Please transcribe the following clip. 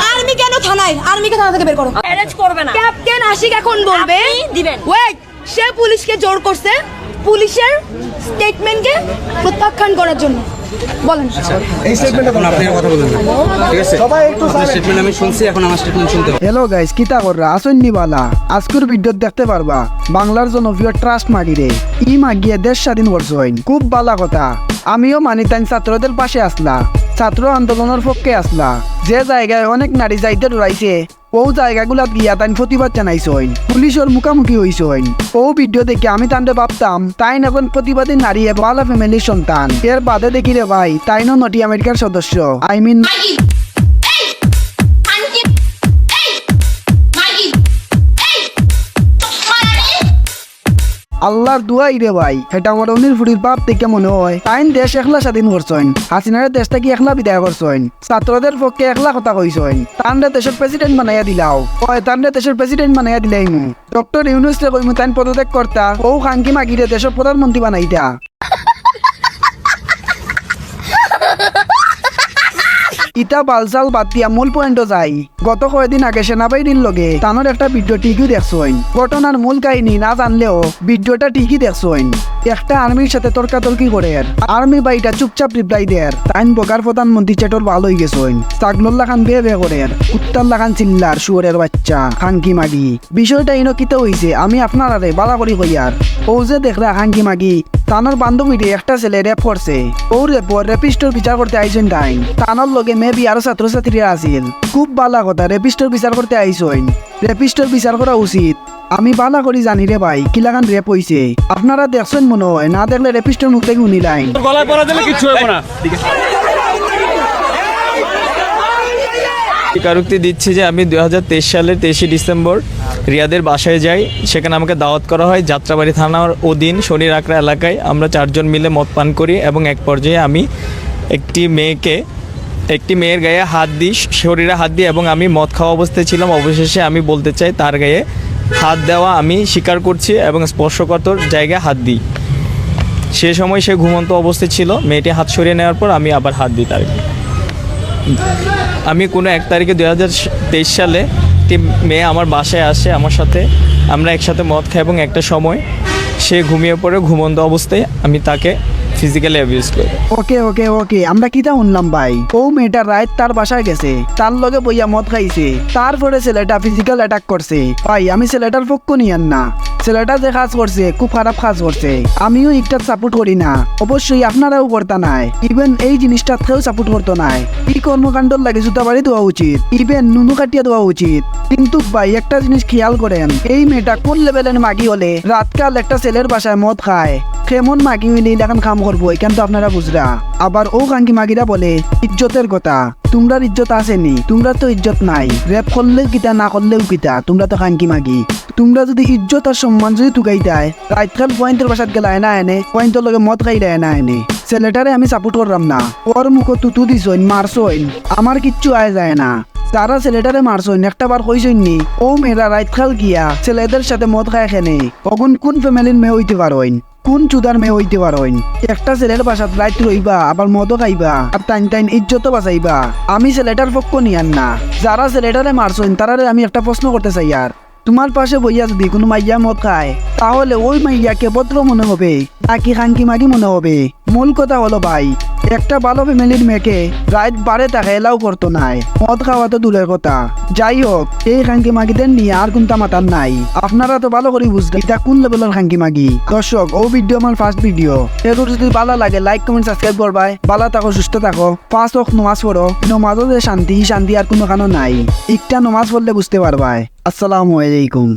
Army কেন থানায়? আর্মিকে থানা থেকে বের করো। অ্যারেস্ট করবে না। ক্যাপ্টেন আশিক এখন বলবে দিবেন। ওয়েট, সে পুলিশকে জোর করছে পুলিশের স্টেটমেন্টকে প্রত্যাখ্যান করার জন্য। বলেন। এই স্টেটমেন্টে কোন আপনি কথা বলেন না, ঠিক আছে? সবাই একটু স্টেটমেন্ট আমি শুনছি, এখন আমার স্টেটমেন্ট শুনতে হবে। হ্যালো গাইস, কিতা কররা আসন্নি বালা? আজকের ভিডিও দেখতে পারবা বাংলার জনপ্রিয় ট্রাস্ট মাগিরে ই মাগিয়ে দেশ স্বাধীন করছে হইন। খুব বালা কথা। আমিও মানি তাই ছাত্রদের পাশে আসলা, ছাত্র আন্দোলনের পক্ষে আসলা। যে জায়গায় অনেক নারী যাইতে ডরাইছে ও জায়গাগুলাত গিয়া তাই প্রতিবাদ জানাইছইন, পুলিশের মুখামুখি হইছইন। ও ভিডিও দেখে আমি তান্ডে ভাবতাম তাইন এখন প্রতিবাদী নারী ভালো ফ্যামিলির সন্তান। এর বাদে দেখি রে ভাই তাইনও নটি আমেরিকার সদস্য। আই মিন আল্লাহর দুয়াই রে ভাই, এটা আমার অনির ফুটির বাপ থেকে মনে হয় তাইন দেশ একলা স্বাধীন করছেন। হাসিনার দেশটা কি একলা বিদায় করছেন, ছাত্রদের পক্ষে একলা কথা কইছেন। তানরে দেশের প্রেসিডেন্ট বানাইয়া দিলাও, ওই তানরে দেশের প্রেসিডেন্ট বানাইয়া দিলাই মু ডক্টর ইউনুস রে কইমু তাইন পদত্যাগ করতা, ও খাঙ্কি মাগিরে দেশের প্রধানমন্ত্রী বানাইতা। ইটা বালসাল বাদ দিয়া মূল পয়েন্টও যাই। গত কয়েকদিন আগে সেনাবাহিনীর লগে তানোর একটা ভিডিও ঠিকই দেখছইন। ঘটনার মূল কাহিনী না জানলেও ভিডিওটা ঠিকই দেখছইন। একটা আর্মির সাথে তর্কাতর্কি করে আর্মি বাইটা চুপচাপ রিপ্লাই দেয়। তাইন বগার প্রধানমন্ত্রী চেটর ভালো হয়ে গেছইন। সাগনুল্লাহ খান বে বে করে উত্তাল্লাহ খান চিল্লার শুয়ারের বাচ্চা খাঙ্কি মাগি। বিষয়টা ইনো কিতে হইছে আমি আপনার আরে বালা করি কইয়ার। ও যে দেখলা খাঙ্কি মাগি তানোর বান্ধবীরে একটা ছেলে রেপ করছে। ও রেপর রেপিস্টর বিচার করতে আইছেন তাই। তানোর লগে মেবি আরো ছাত্রছাত্রীরা আছিল। খুব বালা কথা, রেপিস্টর বিচার করতে আইছেন। রেপিস্টর বিচার করা উচিত। আমি বালা করি জানি রে ভাই কিলাগান রেপ হইছে। আপনারা দেখছেন মনে হয়, না দেখলে রেপিস্টর মুখ থেকে উনিলাইন। গলায় পড়া দিলে কিচ্ছু হবে না। স্বীকারোক্তি দিচ্ছি যে আমি 2023 সালের 23 ডিসেম্বর রিয়াদের বাসায় যাই। সেখানে আমাকে দাওয়াত করা হয় যাত্রাবাড়ি থানার অধীন শনির আকড়া এলাকায়। আমরা 4 জন মিলে মদ পান করি এবং এক পর্যায়ে আমি একটি মেয়ের গায়ে হাত দিই, শরীরে হাত দিই এবং আমি মদ খাওয়া অবস্থায় ছিলাম। অবশেষে আমি বলতে চাই তার গায়ে হাত দেওয়া আমি স্বীকার করছি এবং স্পর্শকাতর জায়গায় হাত দিই। সে সময় সে ঘুমন্ত অবস্থায় ছিল। মেয়েটি হাত সরিয়ে নেওয়ার পর আমি আবার হাত দিই তার গায়ে। আমি কোনো 1 তারিখে 2023 সালে একটি মেয়ে আমার বাসায় আসে আমার সাথে। আমরা একসাথে মদ খাই এবং একটা সময় সে ঘুমিয়ে পড়ে। ঘুমন্ত অবস্থায় আমি তাকে ফিজিক্যালি অ্যাবিউজ করি। ওকে ওকে ওকে, আমরা কিটা শুনলাম ভাই? ও মেয়েটা রাত তার বাসায় গেছে, তার লগে বইয়া মদ খাইছে, তারপরে ছেলেটা ফিজিক্যাল অ্যাটাক করছে। ভাই আমি ছেলেটার পক্ষ নিয়ান না, ছেলেটা যে কাজ করছে খুব খারাপ কাজ করছে। আমিও একটা সাপোর্ট করি না, অবশ্যই আপনারাও করতে নাই। ইভেন এই জিনিসটা কেউ সাপোর্ট করতো নাই। এই কর্মকাণ্ডর লাগে জুতা বাড়ি দেওয়া উচিত, ইভেন নুনু কাটিয়ে দেওয়া উচিত। কিন্তু ভাই একটা জিনিস খেয়াল করেন, এই মেয়েটা কোন লেভেলের মাগি হলে রাতকাল একটা ছেলের বাসায় মদ খায়? কেমন মাগি হইলে এখন কাম করবো এখান তো আপনারা বুঝরা। আবার ও কাঙ্কি মাগিরা বলে ইজ্জতের কথা। তোমরা ইজ্জত আসেনি? তোমরা তো ইজ্জত নাই। রেপ করলেও কিতা, না করলেও কিতা, তোমরা তো কাঙ্কি মাগি। তোমরা যদি ইজ্জত আর সম্মান যদি টুকাই দেয়, রাতকাল পয়েন্টের বাসাত গেলা না এনে পয়েন্টের লগে মদ খাই দেয় না এনে। ছেলেটারে আমি সাপোর্ট করলাম না। ওর মুখো তুতু দিছইন, মারছইন, আমার কিচ্ছু আয় যায় না। যারা ছেলেটারে মারছইন একটা বার কইছইন নি ও মেয়েরা রাতকাল গিয়া ছেলেদের সাথে মদ খায় খেনে? অগুন কোন ফ্যামিলির মেয়ে হইতে পারইন, কোন চুদার মেয়ে হইতে পারইন? একটা ছেলের বাসাত রাত রইবা, আবার মদও খাইবা, আর টাইন ইজ্জতও বাঁচাইবা। আমি ছেলেটার পক্ষ নিয়ান না। যারা ছেলেটারে মারছইন তারারে আমি একটা প্রশ্ন করতে চাই, আর তোমার পাশে বইয়া যদি কোনো মাইয়া মদ খায় তাহলে ওই মাইয়াকে ভদ্র মনে হবে নাকি খাঙ্কি মাগি মনে হবে? মূল কথা হলো ভাই, একটা ভালো ফ্যামিলির মেয়েকে রাত বারে তাকে এলাও করতো নাই, মদ খাওয়া তো দূরের কথা। যাই হোক, এই খাঙ্কি মাগিদের নিয়ে আর কোনটা মাতার নাই। আপনারা তো ভালো করে বুঝলেন এটা কোন লেভেলের খাঙ্কি মাগি। দর্শক, ও ভিডিও আমার ফার্স্ট ভিডিও। এগুলো যদি ভালো লাগে লাইক কমেন্ট সাবস্ক্রাইব করবাই। ভালো থাকো, সুস্থ থাকো, 5 ওয়াক্ত নামাজ পড়ো। নামাজও যে শান্তি আর কোনো কারণ নাই। একটা নামাজ পড়লে বুঝতে পারবাই। আসসালামু আলাইকুম।